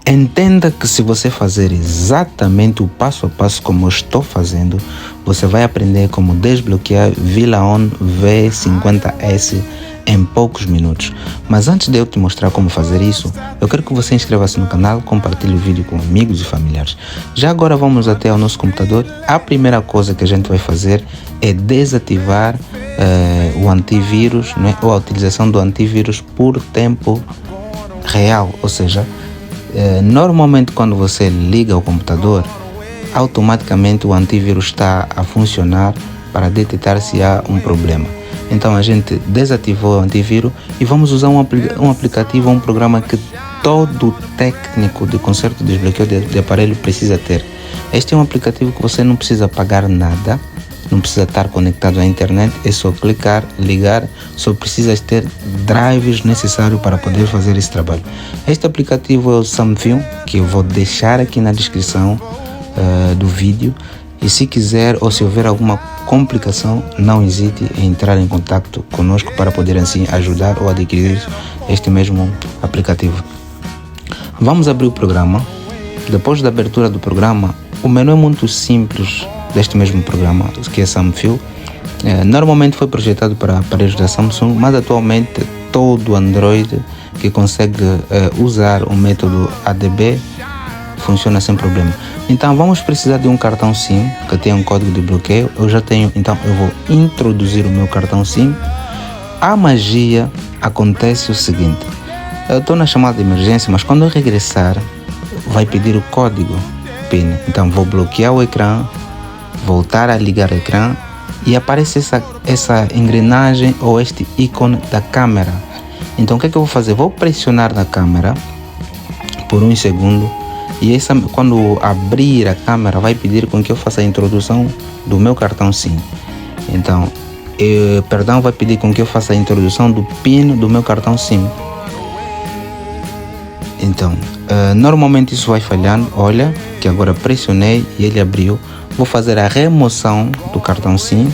Entenda que se você fazer exatamente o passo a passo como eu estou fazendo, você vai aprender como desbloquear VLAN V50S em poucos minutos. Mas antes de eu te mostrar como fazer isso, eu quero que você inscreva-se no canal, compartilhe o vídeo com amigos e familiares. Já agora vamos até ao nosso computador. A primeira coisa que a gente vai fazer é desativar o antivírus, né, ou a utilização do antivírus por tempo real, ou seja, normalmente quando você liga o computador, automaticamente o antivírus está a funcionar para detectar se há um problema. Então a gente desativou o antivírus e vamos usar um aplicativo, um programa que todo técnico de conserto e desbloqueio de aparelho precisa ter. Este é um aplicativo que você não precisa pagar nada, não precisa estar conectado à internet, é só clicar, ligar, só precisa ter drives necessários para poder fazer esse trabalho. Este aplicativo é o Samfilm, que eu vou deixar aqui na descrição do vídeo, e se quiser ou se houver alguma complicação, não hesite em entrar em contato conosco para poder assim ajudar ou adquirir este mesmo aplicativo. Vamos abrir o programa. Depois da abertura do programa, o menu é muito simples deste mesmo programa, que é Samfilm. Normalmente foi projetado para aparelhos da Samsung, mas atualmente todo Android que consegue usar o método ADB funciona sem problema. Então vamos precisar de um cartão SIM que tenha um código de bloqueio. Eu já tenho, então eu vou introduzir o meu cartão SIM. A magia acontece o seguinte: eu estou na chamada de emergência, mas quando eu regressar vai pedir o código PIN. Então vou bloquear o ecrã, voltar a ligar o ecrã e aparece essa engrenagem ou este ícone da câmera. Então o que é que eu vou fazer? Vou pressionar na câmera por 1 segundo e quando abrir a câmera vai pedir com que eu faça a introdução do meu cartão SIM. Então, vai pedir com que eu faça a introdução do PIN do meu cartão SIM. Então, normalmente isso vai falhando. Olha, que agora pressionei e ele abriu. Vou fazer a remoção do cartão SIM.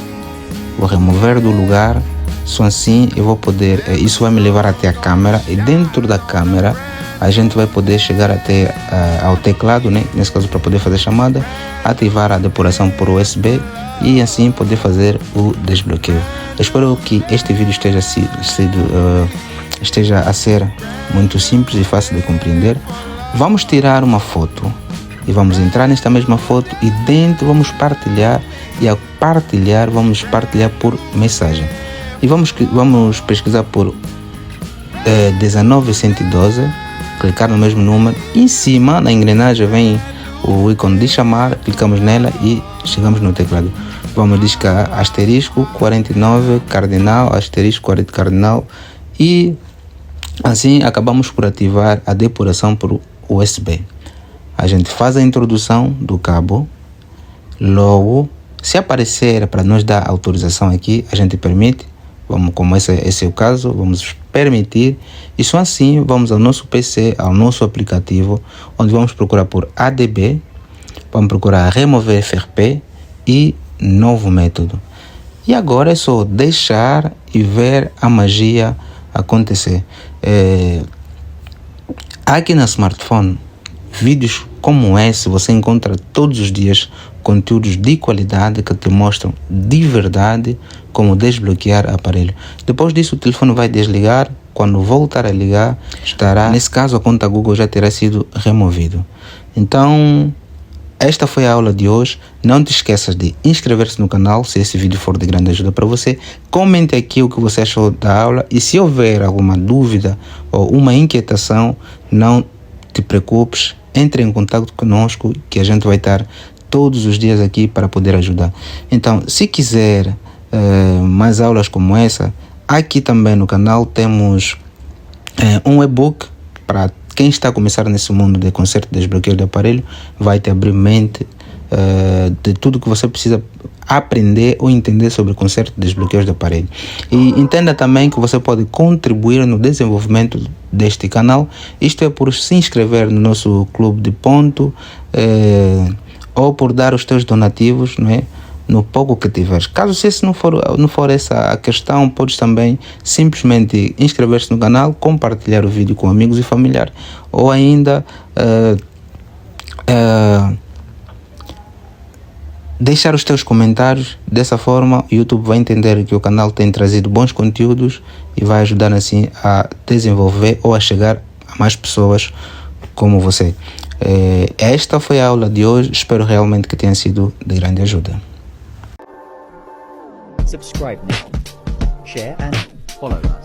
Vou remover do lugar. Só assim eu vou poder. Isso vai me levar até a câmera. E dentro da câmera a gente vai poder chegar até ao teclado, né? Nesse caso, para poder fazer chamada, ativar a depuração por USB e assim poder fazer o desbloqueio. Eu espero que este vídeo esteja a ser muito simples e fácil de compreender. Vamos tirar uma foto e vamos entrar nesta mesma foto e dentro vamos partilhar, e ao partilhar vamos partilhar por mensagem e vamos pesquisar por 19112, clicar no mesmo número. Em cima na engrenagem vem o ícone de chamar, clicamos nela e chegamos no teclado. Vamos discar asterisco 49 cardinal, asterisco 40 cardinal, e assim acabamos por ativar a depuração por USB. A gente faz a introdução do cabo, logo se aparecer para nós dar autorização aqui, a gente permite. Vamos, como esse é o caso, vamos permitir, e só assim vamos ao nosso PC, ao nosso aplicativo, onde vamos procurar por ADB, vamos procurar remover FRP e novo método. E agora é só deixar e ver a magia acontecer. Aqui na smartphone, vídeos como esse você encontra todos os dias, conteúdos de qualidade que te mostram de verdade como desbloquear aparelho. Depois disso o telefone vai desligar. Quando voltar a ligar, nesse caso a conta Google já terá sido removido. Então esta foi a aula de hoje. Não te esqueças de inscrever-se no canal se esse vídeo for de grande ajuda para você. Comente aqui o que você achou da aula e se houver alguma dúvida ou uma inquietação, não te preocupes, entre em contato conosco que a gente vai estar todos os dias aqui para poder ajudar. Então, se quiser mais aulas como essa, aqui também no canal temos um e-book para quem está a começar nesse mundo de conserto e desbloqueio de aparelho. Vai te abrir mente de tudo que você precisa aprender ou entender sobre conserto e desbloqueio de aparelho. E entenda também que você pode contribuir no desenvolvimento deste canal. Isto é por se inscrever no nosso clube de ponto, ou por dar os teus donativos, não é? no pouco que tiveres. Caso se esse não for essa a questão, podes também simplesmente inscrever-se no canal, compartilhar o vídeo com amigos e familiares, ou ainda deixar os teus comentários. Dessa forma o YouTube vai entender que o canal tem trazido bons conteúdos e vai ajudar assim a desenvolver ou a chegar a mais pessoas como você. Esta foi a aula de hoje, espero realmente que tenha sido de grande ajuda. Subscribe now, share and follow us.